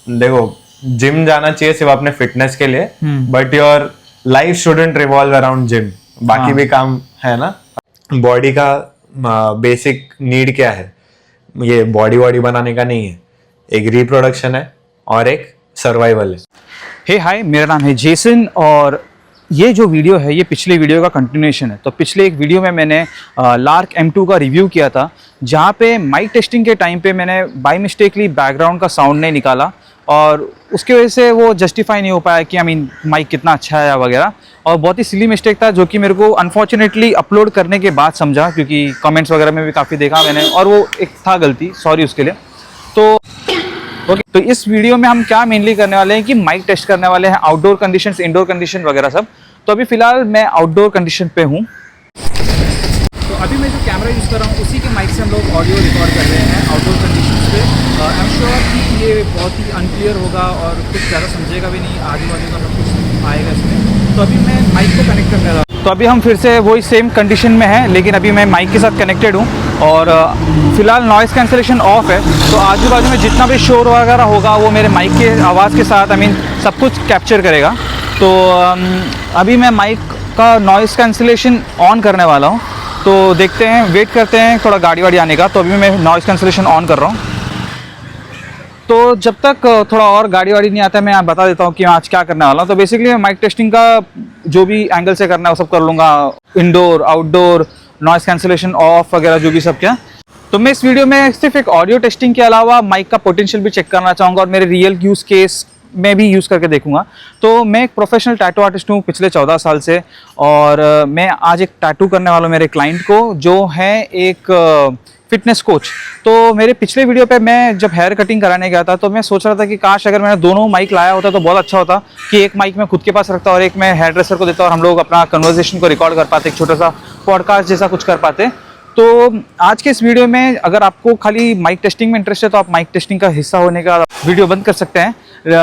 देखो जिम जाना चाहिए सिर्फ अपने फिटनेस के लिए, but your life shouldn't revolve around gym. बाकी भी काम है ना। बॉडी का बेसिक नीड क्या है? ये बॉडी बनाने का नहीं है, एक रिप्रोडक्शन है और एक सर्वाइवल है। हे हाय, मेरा नाम है जेसन और ये जो वीडियो है ये पिछले वीडियो का कंटिन्यूएशन है। तो पिछले एक वीडियो में मैंने लार्क M2 का रिव्यू किया था, जहाँ पे माइक टेस्टिंग के टाइम पे मैंने बाय मिस्टेकली बैकग्राउंड का साउंड नहीं निकाला और उसकी वजह से वो जस्टिफाई नहीं हो पाया कि माइक कितना अच्छा है वगैरह, और बहुत ही सिली मिस्टेक था जो कि मेरे को अनफॉर्चुनेटली अपलोड करने के बाद समझा, क्योंकि कमेंट्स वगैरह में भी काफ़ी देखा मैंने और वो एक था गलती, सॉरी उसके लिए। तो ओके, तो इस वीडियो में हम क्या मेनली करने वाले हैं कि माइक टेस्ट करने वाले हैं, आउटडोर कंडीशंस, इंडोर कंडीशन वगैरह सब। तो अभी फिलहाल मैं आउटडोर कंडीशन पे हूँ। तो अभी मैं जो कैमरा यूज़ कर रहा हूँ उसी के माइक से हम लोग ऑडियो रिकॉर्ड कर रहे हैं आउटडोर कंडीशंस पे। आई एम श्योर कि ये बहुत ही अनक्लियर होगा और कुछ ज़्यादा समझेगा भी नहीं, आजू बाजू का सब कुछ आएगा इसमें। तो अभी मैं माइक को कनेक्ट करने रहा हूँ। तो अभी हम फिर से वही सेम कंडीशन में हैं, लेकिन अभी मैं माइक के साथ कनेक्टेड हूँ और फिलहाल नॉइज़ कैंसलेशन ऑफ है। तो आजू बाजू में जितना भी शोर वगैरह होगा वो मेरे माइक के आवाज़ के साथ सब कुछ कैप्चर करेगा। तो अभी मैं माइक का नॉइज़ कैंसलेशन ऑन करने वाला हूँ। तो देखते हैं, वेट करते हैं थोड़ा गाड़ी वाड़ी आने का। तो अभी मैं नॉइज़ कैंसलेशन ऑन कर रहा हूँ। तो जब तक थोड़ा और गाड़ी वाड़ी नहीं आता है, मैं बता देता हूँ कि मैं आज क्या करने वाला हूँ। तो बेसिकली मैं माइक टेस्टिंग का जो भी एंगल से करना है वो सब कर लूँगा, indoor, outdoor, noise cancellation of वगैरह जो भी सब क्या। तो मैं इस वीडियो में सिर्फ एक ऑडियो टेस्टिंग के अलावा माइक का पोटेंशियल भी चेक करना चाहूँगा और मेरे रियल यूज़ केस में भी यूज़ करके देखूंगा। तो मैं एक प्रोफेशनल टैटू आर्टिस्ट हूँ पिछले 14 साल से, और मैं आज एक टैटू करने वाला हूँ मेरे क्लाइंट को, जो है एक फिटनेस कोच। तो मेरे पिछले वीडियो पे मैं जब हेयर कटिंग कराने गया था तो मैं सोच रहा था कि काश अगर मैंने दोनों माइक लाया होता तो बहुत अच्छा होता, कि एक माइक मैं खुद के पास रखता और एक मैं हेयर ड्रेसर को देता और हम लोग अपना कन्वर्सेशन को रिकॉर्ड कर पाते, एक छोटा सा पॉडकास्ट जैसा कुछ कर पाते। तो आज के इस वीडियो में अगर आपको खाली माइक टेस्टिंग में इंटरेस्ट है तो आप माइक टेस्टिंग का हिस्सा होने का वीडियो बंद कर सकते हैं,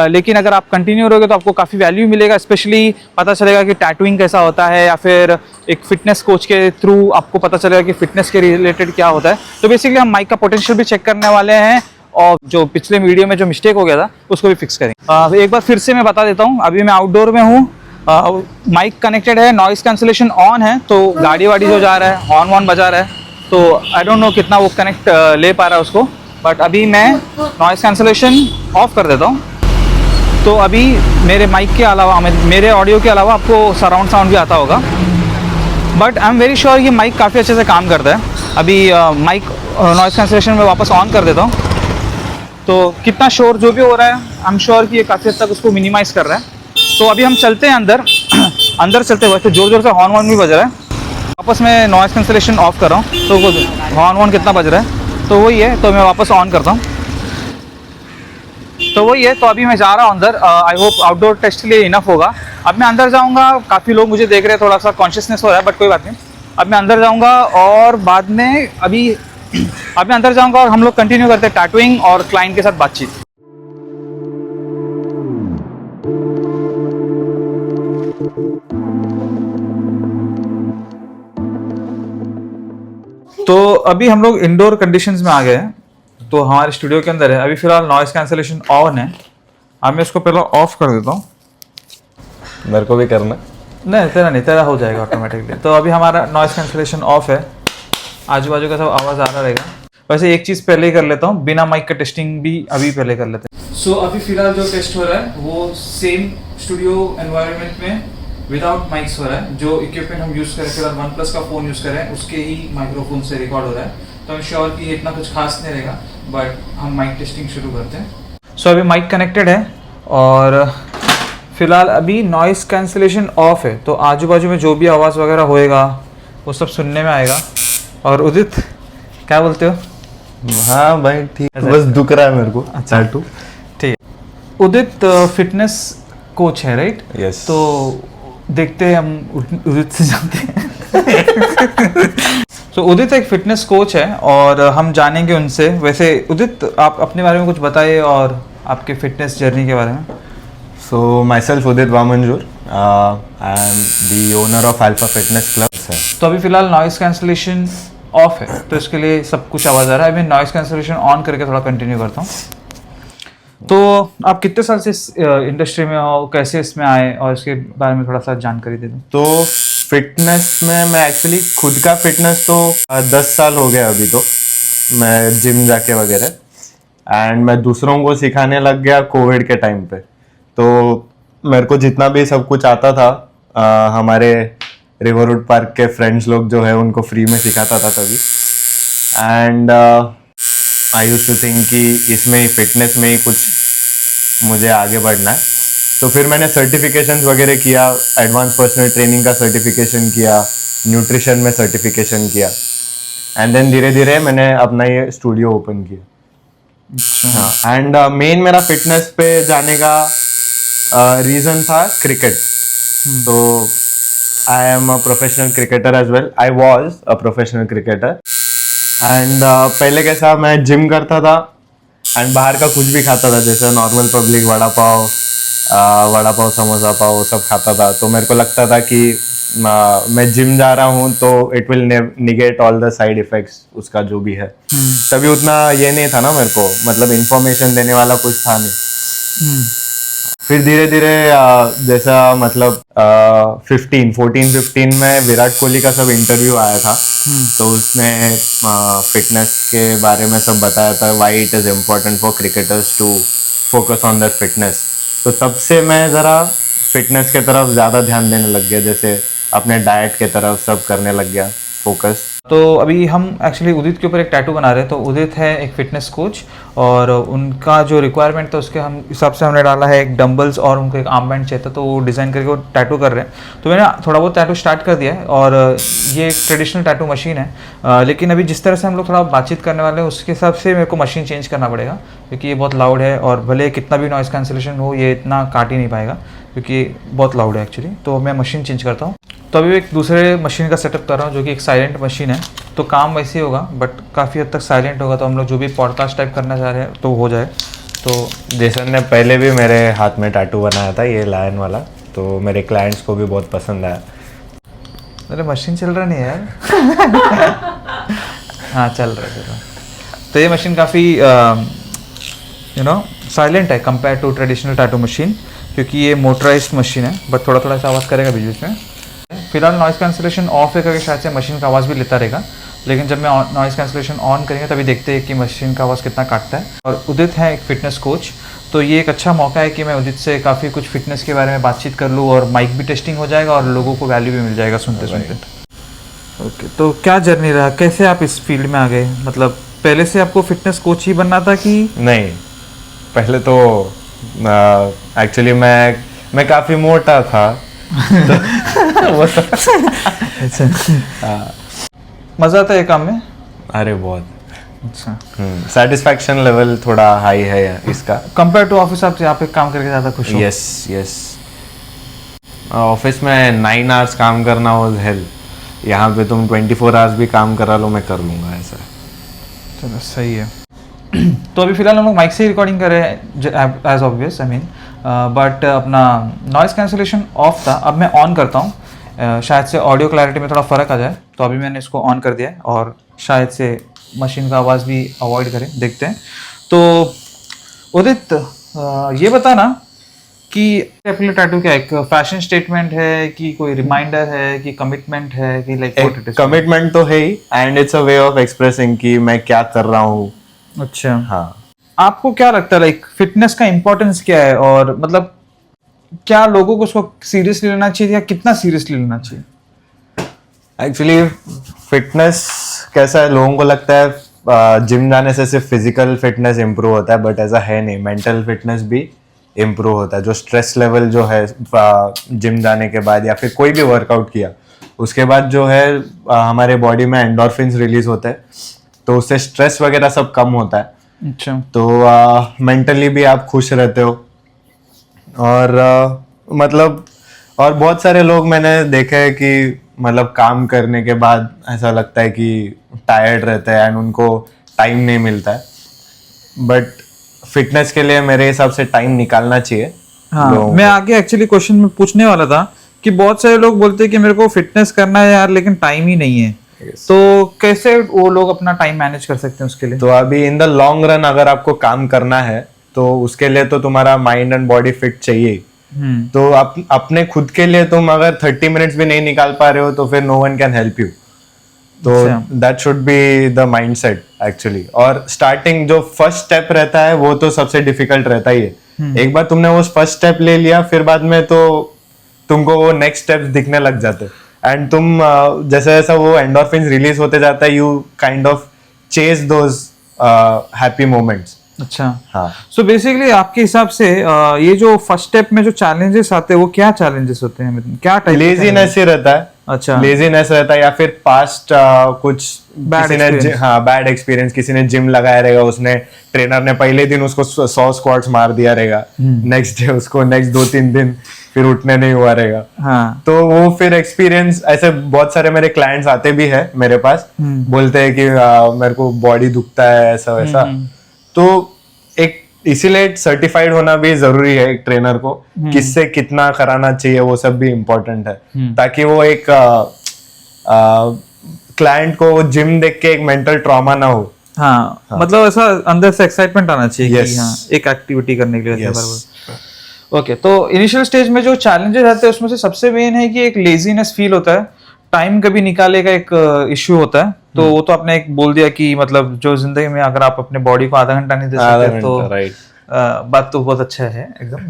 लेकिन अगर आप कंटिन्यू रहोगे तो आपको काफ़ी वैल्यू मिलेगा। स्पेशली पता चलेगा कि टैटूइंग कैसा होता है, या फिर एक फिटनेस कोच के थ्रू आपको पता चलेगा कि फिटनेस के रिलेटेड क्या होता है। तो बेसिकली हम माइक का पोटेंशियल भी चेक करने वाले हैं और जो पिछले वीडियो में जो मिस्टेक हो गया था उसको भी फिक्स करेंगे। एक बार फिर से मैं बता देता हूँ, अभी मैं आउटडोर में हूँ, माइक कनेक्टेड है, नॉइज़ कैंसलेशन ऑन है, तो गाड़ी वाड़ी जो जा रहा है, हॉर्न वॉर्न बजा रहा है, तो आई डोंट नो कितना वो कनेक्ट ले पा रहा है उसको, बट अभी मैं नॉइज़ कैंसलेशन ऑफ कर देता हूँ। तो अभी मेरे माइक के अलावा, मेरे ऑडियो के अलावा आपको सराउंड साउंड भी आता होगा, but I am very sure ये माइक काफ़ी अच्छे से काम करता है। अभी माइक नॉइज़ कैंसलेशन में वापस ऑन कर देता हूँ। तो कितना शोर जो भी हो रहा है, आई एम श्योर कि ये काफ़ी हद तक उसको मिनिमाइज़ कर रहा है। तो अभी हम चलते हैं अंदर। अंदर चलते हुए तो ज़ोर ज़ोर से हॉर्न वॉर्न भी बज रहा है। वापस मैं नॉइज़ कैंसलेशन ऑफ कर रहा हूँ, तो वो हॉर्न वॉर्न कितना बज रहा है, तो वही है। तो मैं वापस ऑन करता हूँ, तो वही है। तो अभी मैं जा रहा हूँ अंदर। आई होप आउटडोर टेस्ट के लिए इनफ होगा। अब मैं अंदर जाऊँगा, काफ़ी लोग मुझे देख रहे हैं, थोड़ा सा कॉन्शियसनेस हो रहा है, बट कोई बात नहीं। अब मैं अंदर जाऊँगा और बाद में अब मैं अंदर जाऊँगा और हम लोग कंटिन्यू करते हैं टैटूइंग और क्लाइंट के साथ बातचीत। तो अभी हम लोग इंडोर कंडीशंस में आ गए हैं, तो हमारे स्टूडियो के अंदर है। अभी फिलहाल नॉइज़ कैंसलेशन ऑन है। अब मैं इसको पहले ऑफ कर देता हूँ। मेरे को भी करना? नहीं, तेरा हो जाएगा ऑटोमेटिकली। तो अभी हमारा नॉइज़ कैंसलेशन ऑफ है, आजू बाजू का सब आवाज़ आ रहा रहेगा। वैसे एक चीज़ पहले ही कर लेता हूँ, बिना माइक का टेस्टिंग भी अभी पहले कर लेते हैं। सो अभी फिलहाल जो टेस्ट हो रहा है वो सेम स्टूडियो एनवायरनमेंट में विदाउट माइक्स हो रहा है। जो इक्विपमेंट हम यूज़ करें, फिलहाल OnePlus का फ़ोन यूज़ करें, उसके ही माइक्रोफोन से रिकॉर्ड हो रहा है। तो I'm श्योर कि इतना कुछ खास नहीं रहेगा, बट हम माइक टेस्टिंग शुरू करते हैं। सो अभी माइक कनेक्टेड है और फिलहाल अभी नॉइज़ कैंसलेशन ऑफ है, तो आजू बाजू में जो भी आवाज़ वगैरह होएगा वो सब सुनने में आएगा। और उदित, क्या बोलते हो? हाँ भाई ठीक, बस दुख रहा है मेरे को। अच्छा, ठीक है। उदित फिटनेस कोच है, राइट? यस। तो देखते हैं हम उदित से जानते हैं। तो उदित एक फिटनेस कोच है और हम जानेंगे उनसे। वैसे उदित, आप अपने बारे में कुछ बताइए और आपके फिटनेस जर्नी के बारे में। So myself Udit Wamanjoor, I am the owner of Alpha Fitness Club. तो अभी फिलहाल नॉइज़ कैंसलेशन ऑफ है, तो इसके लिए सब कुछ आवाज़ आ रहा है। अभी नॉइज़ कैंसलेशन ऑन करके थोड़ा कंटिन्यू करता हूँ। तो आप कितने साल से इस इंडस्ट्री में हो, कैसे इसमें आए, और इसके बारे में थोड़ा सा जानकारी दे दो। तो फिटनेस में मैं एक्चुअली खुद का फिटनेस तो 10 साल हो गया अभी तो, मैं जिम जाके वगैरह, एंड मैं दूसरों को सिखाने लग गया कोविड के टाइम पे। तो मेरे को जितना भी सब कुछ आता था, हमारे रिवरवुड पार्क के फ्रेंड्स लोग जो है उनको फ्री में सिखाता था तभी। And I used to think कि इसमें ही फिटनेस में ही कुछ मुझे आगे बढ़ना है। तो फिर मैंने सर्टिफिकेशंस वगैरह किया, एडवांस पर्सनल ट्रेनिंग का सर्टिफिकेशन किया, न्यूट्रिशन में सर्टिफिकेशन किया, एंड देन धीरे धीरे मैंने अपना ये स्टूडियो ओपन किया। हाँ, एंड मेन मेरा फिटनेस पे जाने का रीज़न था क्रिकेट। तो I am a professional cricketer as well, I was a professional cricketer. And पहले कैसा मैं जिम करता था एंड बाहर का कुछ भी खाता था, जैसे नॉर्मल पब्लिक वड़ा पाव समोसा पाव वो सब खाता था। तो मेरे को लगता था कि मैं जिम जा रहा हूँ तो it will negate all the side effects उसका जो भी है। तभी उतना ये नहीं था ना मेरे को, मतलब इंफॉर्मेशन देने वाला कुछ था नहीं। फिर धीरे धीरे जैसा मतलब 14-15 में विराट कोहली का सब इंटरव्यू आया था, तो उसने फिटनेस के बारे में सब बताया था, why it is important for cricketers to focus on that fitness. तो तब से मैं ज़रा फिटनेस के तरफ ज़्यादा ध्यान देने लग गया, जैसे अपने डाइट के तरफ सब करने लग गया फोकस। तो अभी हम एक्चुअली उदित के ऊपर एक टैटू बना रहे हैं। तो उदित है एक फिटनेस कोच, और उनका जो रिक्वायरमेंट था उसके हम हिसाब से हमने डाला है एक डंबल्स, और उनको एक आर्म बैंड चाहिए था, तो वो डिज़ाइन करके वो टैटू कर रहे हैं। तो मैंने थोड़ा बहुत टैटू स्टार्ट कर दिया है, और ये एक ट्रेडिशनल टैटू मशीन है, लेकिन अभी जिस तरह से हम लोग थोड़ा बातचीत करने वाले हैं उसके हिसाब से मेरे को मशीन चेंज करना पड़ेगा, क्योंकि ये बहुत लाउड है, और भले कितना भी नॉइस कैंसिलेशन हो ये इतना काट ही नहीं पाएगा, क्योंकि बहुत लाउड है एक्चुअली। तो मैं मशीन चेंज करता हूँ। तो अभी एक दूसरे मशीन का सेटअप कर रहा हूँ, जो कि एक साइलेंट मशीन है। तो काम वैसे ही होगा, बट काफ़ी हद तक साइलेंट होगा, तो हम लोग जो भी पॉडकास्ट टाइप करना चाह रहे हैं तो हो जाए। तो जेसन ने पहले भी मेरे हाथ में टैटू बनाया था, ये लायन वाला, तो मेरे क्लाइंट्स को भी बहुत पसंद आया। अरे मशीन चल रहा नहीं है यार। हाँ चल रहा है। तो ये मशीन काफ़ी साइलेंट है compare to traditional tattoo machine, क्योंकि ये मोटराइज्ड मशीन है, बट थोड़ा थोड़ा सा आवाज़ करेगा बीच बीच में। फिलहाल नॉइस कैंसिलेशन ऑफ है करके शायद से मशीन का आवाज़ भी लेता रहेगा, लेकिन जब मैं नॉइस कैंसिलेशन ऑन करेंगे तभी देखते हैं कि मशीन का आवाज़ कितना काटता है। और उदित है एक फिटनेस कोच, तो ये एक अच्छा मौका है कि मैं उदित से काफ़ी कुछ फिटनेस के बारे में बातचीत कर लूँ, और माइक भी टेस्टिंग हो जाएगा और लोगों को वैल्यू भी मिल जाएगा सुनते सुनते। ओके, तो क्या जर्नी रहा, कैसे आप इस फील्ड में आ गए? मतलब पहले से आपको फिटनेस कोच ही बनना था कि नहीं? पहले तो एक्चुअली मैं काफ़ी मोटा था। तो मज़ा आता है काम में? अरे बहुत। अच्छा, सेटिस्फैक्शन लेवल थोड़ा हाई है इसका कंपेयर टू ऑफिस। आप यहाँ पे काम करके ज़्यादा खुश हो? यस। ऑफिस में 9 आवर्स काम करना वाज हेल, यहाँ पे तुम 24 आवर्स भी काम करा लो, मैं कर लूँगा ऐसा। चलो सही है। तो अभी फिलहाल हम लोग माइक से ही रिकॉर्डिंग कर रहे हैं as obvious, I mean, but अपना नॉइस कैंसिलेशन ऑफ था। अब मैं ऑन करता हूँ, शायद से ऑडियो क्लैरिटी में थोड़ा फ़र्क आ जाए। तो अभी मैंने इसको ऑन कर दिया है, और शायद से मशीन का आवाज़ भी अवॉइड करें, देखते हैं। तो उदित, ये बताना कि अपने टैटू क्या एक फैशन स्टेटमेंट है, कि कोई रिमाइंडर है, कि कमिटमेंट है, कि लाइक कमिटमेंट तो है ही, and it's a way of expressing कि मैं क्या कर रहा हूँ। अच्छा, हाँ। आपको क्या लगता है लाइक फिटनेस का इम्पोर्टेंस क्या है, और मतलब क्या लोगों को उसको सीरियसली लेना चाहिए, या कितना सीरियसली लेना चाहिए? एक्चुअली फिटनेस कैसा है, लोगों को लगता है जिम जाने से सिर्फ फिजिकल फिटनेस इम्प्रूव होता है, बट ऐसा है नहीं। मेंटल फिटनेस भी इम्प्रूव होता है। जो स्ट्रेस लेवल जो है जिम जाने के बाद या फिर कोई भी वर्कआउट किया उसके बाद जो है हमारे बॉडी में एंडोर्फिन्स रिलीज होते हैं, तो उससे स्ट्रेस वगैरह सब कम होता है। अच्छा, तो मेंटली भी आप खुश रहते हो। और मतलब और बहुत सारे लोग मैंने देखे हैं कि मतलब काम करने के बाद ऐसा लगता है कि टायर्ड रहते हैं एंड उनको टाइम नहीं मिलता है, बट फिटनेस के लिए मेरे हिसाब से टाइम निकालना चाहिए। हाँ, मैं आगे एक्चुअली क्वेश्चन में पूछने वाला था कि बहुत सारे लोग बोलते हैं कि मेरे को फिटनेस करना है यार, लेकिन टाइम ही नहीं है। तो कैसे वो लोग अपना टाइम मैनेज कर सकते हैं उसके लिए? तो अभी इन द लॉन्ग रन अगर आपको काम करना है तो उसके लिए तो तुम्हारा माइंड एंड बॉडी फिट चाहिए। तो अपने खुद के लिए तुम अगर 30 मिनट्स भी नहीं निकाल पा रहे हो तो फिर no one can help you. तो that should be the mindset actually. और स्टार्टिंग जो फर्स्ट स्टेप रहता है वो तो सबसे डिफिकल्ट रहता ही है। एक बार तुमने वो फर्स्ट स्टेप ले लिया फिर बाद में तो तुमको वो नेक्स्ट स्टेप्स दिखने लग जाते एंड तुम जैसे जैसा वो एंडोर्फिन्स रिलीज होते जाता है you kind of chase those happy moments. अच्छा, हाँ। सो बेसिकली आपके हिसाब से ये जो फर्स्ट स्टेप में जो चैलेंजेस आते हैं वो क्या चैलेंजेस होते हैं, मतलब क्या टाइप? लेजीनेस ही रहता है। अच्छा, लेजीनेस रहता है या फिर पास्ट कुछ किसी ने बैड एक्सपीरियंस, किसी ने जिम लगाया रहेगा, उसने ट्रेनर ने पहले दिन उसको 100 स्क्वाट्स मार दिया रहेगा, नेक्स्ट डे उसको नेक्स्ट 2-3 दिन फिर उठने नहीं हुआ रहेगा। हाँ। तो वो फिर एक्सपीरियंस ऐसे बहुत सारे मेरे क्लाइंट्स आते भी है मेरे पास, बोलते हैं कि मेरे को बॉडी दुखता है ऐसा वैसा। तो एक इसीलिए सर्टिफाइड होना भी जरूरी है एक ट्रेनर को, किससे कितना कराना चाहिए वो सब भी इम्पोर्टेंट है, ताकि वो एक क्लाइंट को जिम देख के एक मेंटल ट्रॉमा ना हो। हाँ, मतलब ऐसा अंदर से एक्साइटमेंट आना चाहिए कि हाँ एक एक्टिविटी करने के लिए। ओके, तो इनिशियल स्टेज में जो चैलेंजेस आते हैं उसमें से सबसे मेन है कि एक लेजीनेस फील होता है, टाइम कभी निकाले का एक इश्यू होता है। तो वो तो आपने एक बोल दिया कि मतलब जो जिंदगी में अगर आप अपने बॉडी को आधा घंटा नहीं दे सकते तो बात तो बहुत अच्छा है एकदम।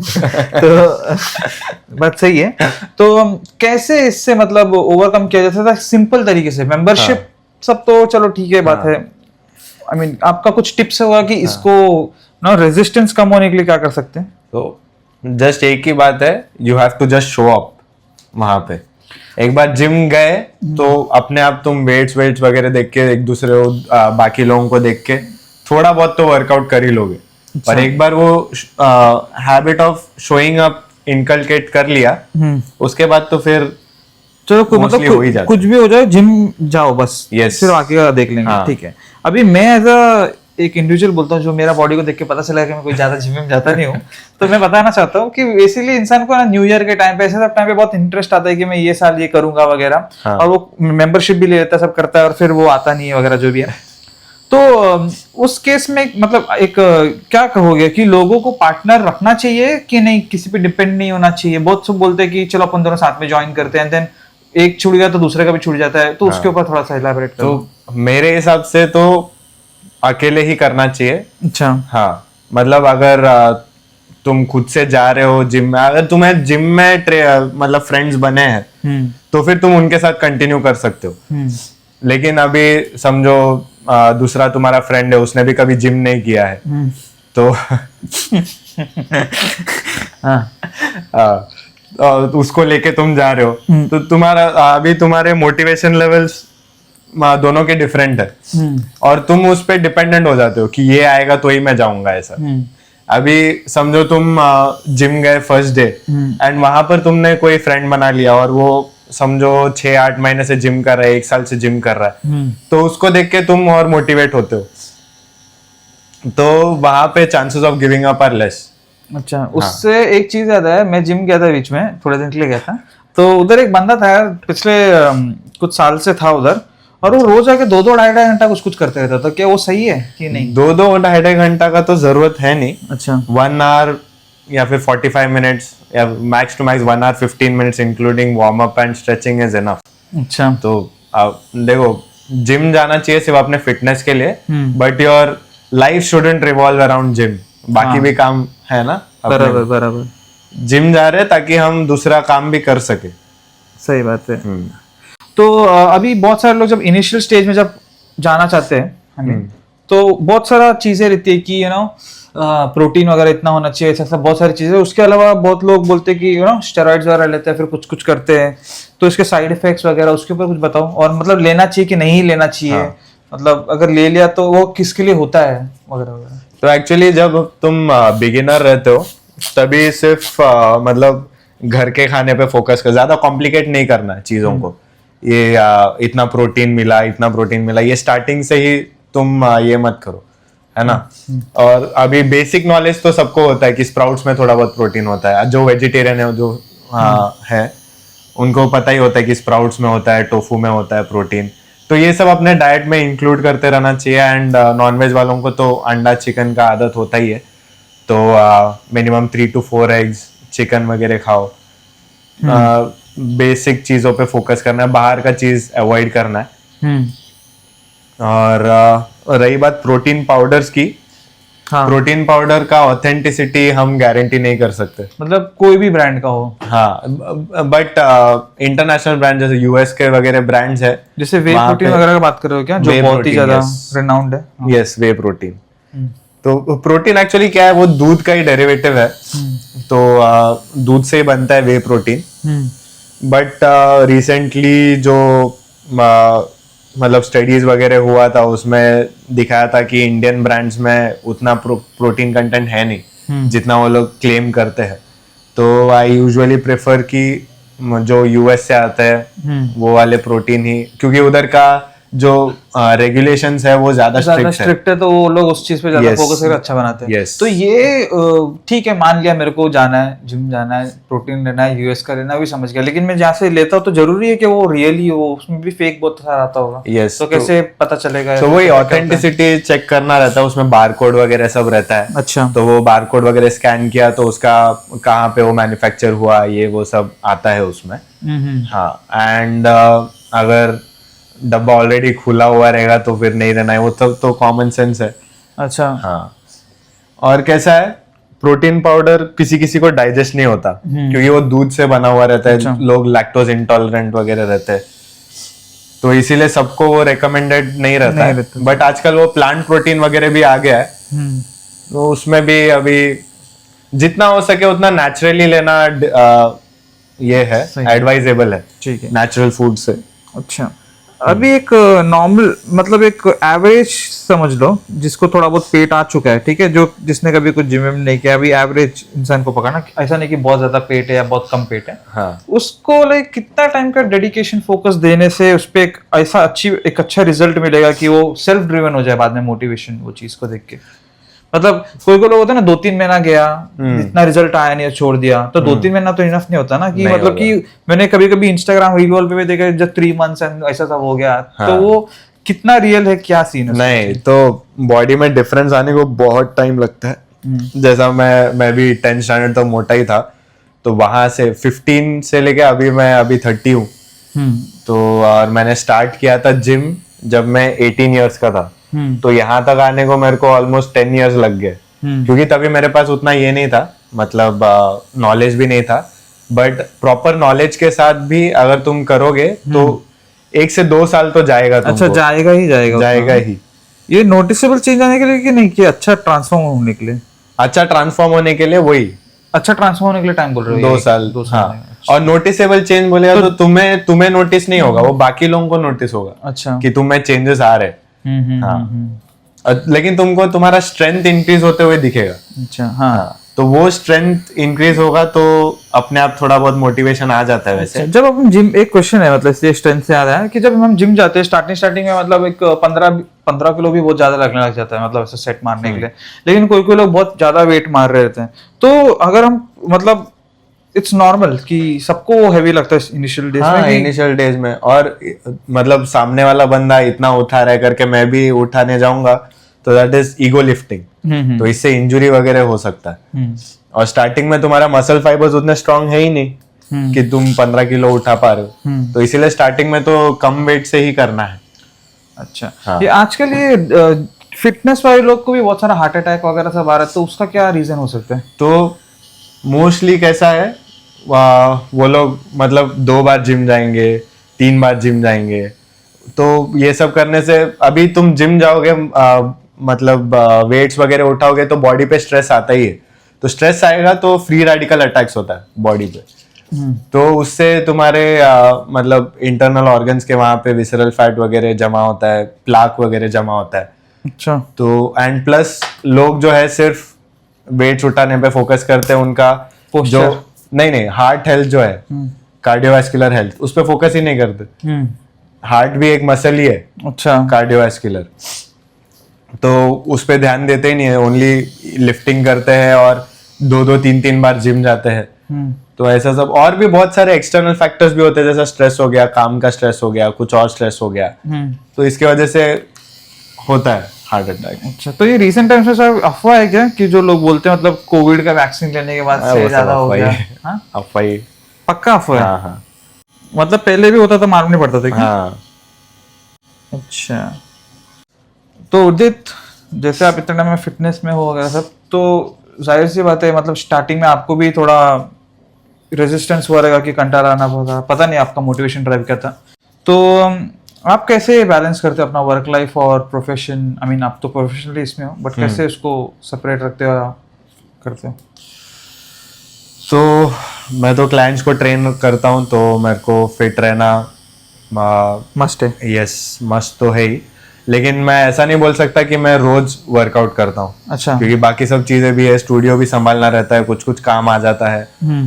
तो बात सही है। तो कैसे इससे मतलब ओवरकम किया जा सकता है सिंपल तरीके से? मेंबरशिप सब तो चलो ठीक है बात है, आई मीन आपका कुछ टिप्स होगा कि इसको ना रेजिस्टेंस कम होने के लिए क्या कर सकते हैं? तो जस्ट एक ही बात है, you have to just show up. वहां पे एक बार जिम गए तो अपने आप तुम वेट्स वगैरह देख के एक दूसरे बाकी लोगों को देख के थोड़ा बहुत तो वर्कआउट कर ही लोगे। पर एक बार वो habit of showing up inculcate कर लिया, उसके बाद तो फिर चलो मतलब कुछ भी हो जाए जिम जाओ बस, फिर आगे का देख लेंगे। ठीक है, अभी मैं एज अ एक इंडिविजुअल बोलता हूँ जो मेरा बॉडी को देख के पता चला कि मैं कोई ज्यादा जिम में जाता नहीं हूँ, तो मैं बताना चाहता हूँ कि बेसिकली इंसान को ना न्यू ईयर के टाइम पे ऐसे सब टाइम पे बहुत इंटरेस्ट आता है कि मैं ये साल ये करूंगा वगैरह, और वो मेंबरशिप भी ले लेता है, सब करता है, और फिर वो आता नहीं है वगैरह जो भी है। तो उस केस में मतलब एक क्या कहोगे कि लोगों को पार्टनर रखना चाहिए कि नहीं, किसी पे डिपेंड नहीं होना चाहिए? बहुत सब बोलते हैं कि चलो अपन दोनों साथ में ज्वाइन करते हैं, देन एक छूट गया तो दूसरे का भी छूट जाता है, तो उसके ऊपर थोड़ा सा इलैबोरेट करो। तो मेरे हिसाब से तो अकेले ही करना चाहिए। अच्छा, हाँ, मतलब अगर तुम खुद से जा रहे हो जिम में, अगर तुम्हें जिम में मतलब फ्रेंड्स बने हैं तो फिर तुम उनके साथ कंटिन्यू कर सकते हो। लेकिन अभी समझो दूसरा तुम्हारा फ्रेंड है, उसने भी कभी जिम नहीं किया है, तो उसको लेके तुम जा रहे हो तो तुम्हारा अभी तुम्हारे मोटिवेशन लेवल्स दोनों के डिफरेंट है, और तुम उस पर डिपेंडेंट हो जाते हो कि ये आएगा तो ही मैं जाऊंगा ऐसा। अभी समझो तुम जिम गए फर्स्ट डे एंड वहां पर तुमने कोई फ्रेंड बना लिया और वो समझो 6-8 महीने से जिम कर रहा है, 1 साल से जिम कर रहा है, तो उसको देख के तुम और मोटिवेट होते हो, तो वहां पे chances of giving up are less. अच्छा, उससे एक चीज याद है, मैं जिम गया था बीच में, थोड़े दिन के लिए गया था, तो उधर एक बंदा था यार, पिछले कुछ साल से था उधर, और वो रोज आके 2-2 ढाई घंटा कुछ करते रहता था। तो क्या वो सही है कि नहीं? 2-2 ढाई घंटा का तो जरूरत है नहीं। अच्छा, 1 आवर या फिर 45 मिनट्स या max to max 1 hour 15 minutes including warm up and stretching is enough. अच्छा, तो देखो जिम जाना चाहिए सिर्फ अपने फिटनेस के लिए, but your life shouldn't revolve around gym. बाकी भी काम है ना, बराबर बराबर। जिम जा रहे हैं ताकि हम दूसरा काम भी कर सके। सही बात है। तो अभी बहुत सारे लोग जब इनिशियल स्टेज में जब जाना चाहते हैं तो बहुत सारा चीजें रहती है कि प्रोटीन वगैरह इतना होना चाहिए, ऐसा बहुत सारी चीजें। उसके अलावा बहुत लोग बोलते हैं कि स्टेरॉइड्स वगैरह लेते हैं, फिर कुछ कुछ करते हैं, तो इसके साइड इफेक्ट्स वगैरह उसके ऊपर कुछ बताओ, और मतलब लेना चाहिए कि नहीं लेना चाहिए, मतलब अगर ले लिया तो वो किसके लिए होता है वगैरह वगैरह। तो एक्चुअली जब तुम बिगिनर रहते हो तभी सिर्फ मतलब घर के खाने पे फोकस कर, ज्यादा कॉम्प्लिकेट नहीं करना है चीजों को। ये इतना प्रोटीन मिला, ये स्टार्टिंग से ही तुम ये मत करो, है ना। और अभी बेसिक नॉलेज तो सबको होता है कि स्प्राउट्स में थोड़ा बहुत प्रोटीन होता है, जो वेजिटेरियन है जो है उनको पता ही होता है कि स्प्राउट्स में होता है, टोफू में होता है प्रोटीन। तो ये सब अपने डाइट में इंक्लूड करते रहना चाहिए। एंड नॉनवेज वालों को तो अंडा चिकन का आदत होता ही है, तो मिनिमम 3 to 4 एग्स, चिकन वगैरह खाओ। बेसिक चीजों पे फोकस करना है, बाहर का चीज अवॉइड करना है। और रही बात प्रोटीन पाउडर्स की, हाँ प्रोटीन पाउडर का ऑथेंटिसिटी हम गारंटी नहीं कर सकते। मतलब कोई भी ब्रांड का हो, हाँ, बट इंटरनेशनल ब्रांड जैसे यूएस के वगैरह ब्रांड्स है, जैसे वे वहाँ प्रोटीन पे- वगैरह का बात कर रहे हो क्या, जो Whey बहुत ही protein, ज्यादा yes. रेनाउंड है। यस, वे प्रोटीन। तो प्रोटीन एक्चुअली क्या है, वो दूध का ही डेरिवेटिव है। तो दूध से ही बनता है वे प्रोटीन। बट रिसेंटली जो मतलब स्टडीज वगैरह हुआ था, उसमें दिखाया था कि इंडियन ब्रांड्स में उतना प्रोटीन कंटेंट है नहीं जितना वो लोग क्लेम करते हैं। तो आई यूजुअली प्रेफर कि जो यूएस से आते हैं वो वाले प्रोटीन ही, क्योंकि उधर का जो रेगुलेशंस है वो ज्यादा ज्यादा स्ट्रिक्ट है। स्ट्रिक्ट है, तो वो लोग उस चीज पे ज्यादा Yes. फोकस करके अच्छा बनाते हैं। Yes. तो ये ठीक है, मान लिया मेरे को जाना है, जिम जाना है, प्रोटीन लेना है, यूएस का लेना भी समझ गया, लेकिन मैं जहाँ से लेता हूँ तो जरूरी है कि वो रियली हो, उसमें भी फेक बहुत सारा आता होगा। Yes, तो कैसे पता चलेगा? तो वही क्या होता है? ऑथेंटिसिटी चेक करना रहता है, उसमें बारकोड वगैरह सब रहता है। अच्छा। तो वो बारकोड वगैरह स्कैन किया तो उसका कहाँ पे वो मैन्युफैक्चर हुआ, ये वो सब आता है उसमें। हाँ, एंड अगर डब्बा ऑलरेडी खुला हुआ रहेगा तो फिर नहीं रहना है, वो तो कॉमन सेंस है। अच्छा। हाँ, और कैसा है, प्रोटीन पाउडर किसी किसी को डाइजेस्ट नहीं होता क्योंकि वो दूध से बना हुआ रहता है। अच्छा। लोग लैक्टोज इंटॉलरेंट वगैरह रहते हैं, तो इसीलिए सबको वो रिकमेंडेड नहीं रहता है। बट आजकल वो प्लांट प्रोटीन वगैरह भी आ गया है, तो उसमें भी अभी जितना हो सके उतना नेचुरली लेना ये है, एडवाइजेबल है। ठीक है। नेचुरल फूड से। अच्छा, अभी एक नॉर्मल मतलब एक एवरेज समझ लो, जिसको थोड़ा बहुत पेट आ चुका है, ठीक है, जो जिसने कभी कुछ जिम नहीं किया, अभी एवरेज इंसान को पकड़ना, ऐसा नहीं कि बहुत ज्यादा पेट है या बहुत कम पेट है, हाँ, उसको लाइक कितना टाइम का डेडिकेशन फोकस देने से उस पे एक अच्छा रिजल्ट मिलेगा कि वो सेल्फ ड्रिवन हो जाए बाद में, मोटिवेशन वो चीज को देख के। मतलब कोई लोग होता है ना, 2-3 महीना गया, इतना रिजल्ट आया नहीं, छोड़ दिया, तो 2-3 महीना तो इनफ नहीं होता ना, कि नहीं मतलब कि मैंने कभी कभी इंस्टाग्राम रील वॉल पे भी देखा, जब 3 months एंड ऐसा सब हो गया, तो वो कितना रियल है, क्या सीन है? नहीं तो बॉडी में डिफरेंस आने को बहुत टाइम लगता है। जैसा मैं भी 10th स्टैंडर्ड तक मोटा ही था, तो वहां से 15 से लेके अभी 30 हूँ। तो और मैंने स्टार्ट किया था जिम जब मैं 18 इयर्स का था, तो यहाँ तक आने को मेरे को ऑलमोस्ट 10 इयर्स लग गए, क्योंकि तभी मेरे पास उतना ये नहीं था, मतलब नॉलेज भी नहीं था। बट प्रॉपर नॉलेज के साथ भी अगर तुम करोगे तो 1 से 2 साल तो जाएगा तुमको। अच्छा, जाएगा ही जाएगा ही। ये नोटिसेबल चेंज आने के लिए कि नहीं, कि अच्छा ट्रांसफॉर्म होने के लिए? अच्छा ट्रांसफॉर्म होने के लिए वही अच्छा ट्रांसफॉर्म होने के लिए टाइम बोल रहे हो? 2 साल। 2 साल। हाँ, और नोटिसेबल चेंज बोलेगा तो तुम्हें नोटिस नहीं होगा, वो बाकी लोगों को नोटिस होगा अच्छा। कि तुम्हें चेंजेस आ रहे। लेकिन तुमको तुम्हारा स्ट्रेंथ इंक्रीज होते हुए दिखेगा। अच्छा। हाँ। तो वो स्ट्रेंथ इंक्रीज होगा तो अपने आप थोड़ा बहुत मोटिवेशन आ जाता है। वैसे जब हम जिम, एक क्वेश्चन है, मतलब इसलिए स्ट्रेंथ से आ रहा है कि जब हम जिम जाते हैं स्टार्टिंग में, मतलब एक 15 किलो भी बहुत ज्यादा लगने लग जाता है, मतलब ऐसे सेट मारने के लिए, लेकिन कोई लोग बहुत ज्यादा वेट मार रहे रहते हैं। तो अगर हम मतलब इट्स नॉर्मल कि सबको वो हैवी लगता है इनिशियल डेज में। इनिशियल डेज में, और मतलब सामने वाला बंदा इतना उठा रहा है करके मैं भी उठाने जाऊंगा, तो दैट इज ईगो लिफ्टिंग। तो इससे इंजुरी वगैरह हो सकता है। और स्टार्टिंग में तुम्हारा मसल फाइबर्स उतने स्ट्रांग है ही नहीं कि तुम 15 किलो उठा पा रहे हो, तो इसीलिए स्टार्टिंग में तो कम वेट से ही करना है। अच्छा। हाँ। ये आजकल ये फिटनेस वाले लोग को भी बहुत सारा हार्ट अटैक वगैरह सब आ रहा है, तो उसका क्या रीजन हो सकता है? तो मोस्टली कैसा है, वो लोग मतलब 2 बार जिम जाएंगे, 3 बार जिम जाएंगे, तो ये सब करने से अभी तुम जिम जाओगे, मतलब वेट्स वगैरह उठाओगे तो बॉडी पे स्ट्रेस आता ही है। तो स्ट्रेस आएगा तो फ्री रेडिकल अटैक्स होता है बॉडी पे, तो उससे तुम्हारे मतलब इंटरनल ऑर्गन्स के वहां पे विसरल फैट वगैरह जमा होता है, प्लाक वगैरह जमा होता है। अच्छा। तो एंड प्लस लोग जो है सिर्फ वेट्स उठाने पे फोकस करते हैं, उनका जो नहीं हार्ट हेल्थ जो है, कार्डियोवास्कुलर हेल्थ, उस पे फोकस ही नहीं करते। हार्ट भी एक मसल ही है। अच्छा। कार्डियोवास्कुलर, तो उस पे ध्यान देते ही नहीं है, ओनली लिफ्टिंग करते हैं और 2-2, 3-3 बार जिम जाते हैं। तो ऐसा सब, और भी बहुत सारे एक्सटर्नल फैक्टर्स भी होते हैं, जैसा स्ट्रेस हो गया, काम का स्ट्रेस हो गया, कुछ और स्ट्रेस हो गया, तो इसकी वजह से होता है। Heart attack. अच्छा, तो ये रिसेंट टाइम्स में सर अफवाह है क्या कि जो लोग बोलते हैं मतलब कोविड का वैक्सीन लेने के बाद से ज्यादा हो गया? हाँ, अफवाह ही। पक्का अफवाह है? हाँ हाँ मतलब पहले भी होता था, मालूम नहीं पड़ता था क्या? हाँ। अच्छा, तो उदित जैसे आप इतने टाइम में फिटनेस में हो वगैरह सब, तो जाहिर सी बात है मतलब स्टार्टिंग में आपको भी थोड़ा रेजिस्टेंस हुआ रहेगा कि कंटाला आना होगा, पता नहीं आपका मोटिवेशन ड्राइव क्या था। तो आप कैसे बैलेंस करते हो अपना वर्क लाइफ और प्रोफेशन? आई मीन आप तो प्रोफेशनली इसमें हो, बट कैसे उसको सेपरेट रखते हो या करते हो? तो मैं तो क्लाइंट्स को ट्रेन करता हूँ, तो मेरे को फिट रहना मस्ट है। यस मस्त तो है ही, लेकिन मैं ऐसा नहीं बोल सकता कि मैं रोज वर्कआउट करता हूँ। अच्छा। क्योंकि बाकी सब चीजें भी है, स्टूडियो भी संभालना रहता है, कुछ कुछ काम आ जाता है,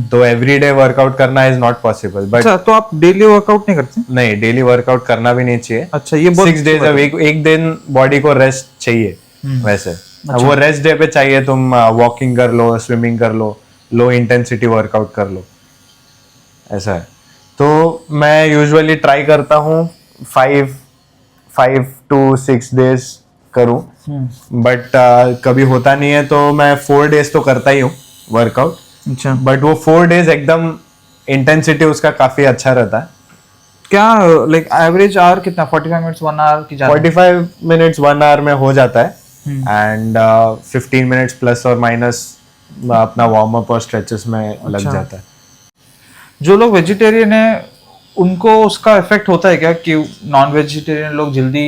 तो एवरीडे वर्कआउट करना इज नॉट पॉसिबल। बट अच्छा, तो आप डेली वर्कआउट नहीं करते? नहीं, डेली वर्कआउट करना भी नहीं चाहिए। अच्छा, ये बहुत 6 डेज अ वीक, एक दिन बॉडी को रेस्ट चाहिए वैसे। वो रेस्ट डे पे चाहिए, तुम वॉकिंग कर लो, स्विमिंग कर लो इंटेंसिटी वर्कआउट कर लो, ऐसा है। तो मैं यूजुअली ट्राई करता हूँ 5 to 6 डेज करूँ, बट कभी होता नहीं है तो मैं 4 डेज तो करता ही हूँ वर्कआउट। अच्छा, बट वो 4 डेज एकदम इंटेंसिटी उसका काफी अच्छा रहता है। क्या लाइक एवरेज आवर कितना, 45 मिनट्स 1 आवर की ज्यादा? 45 मिनट्स 1 आवर में हो जाता है, एंड 15 मिनट्स प्लस और माइनस अपना वार्म अप और स्ट्रेचेस में लग जाता है। जो लोग वेजिटेरियन है उनको उसका इफेक्ट होता है क्या कि नॉन वेजिटेरियन लोग जल्दी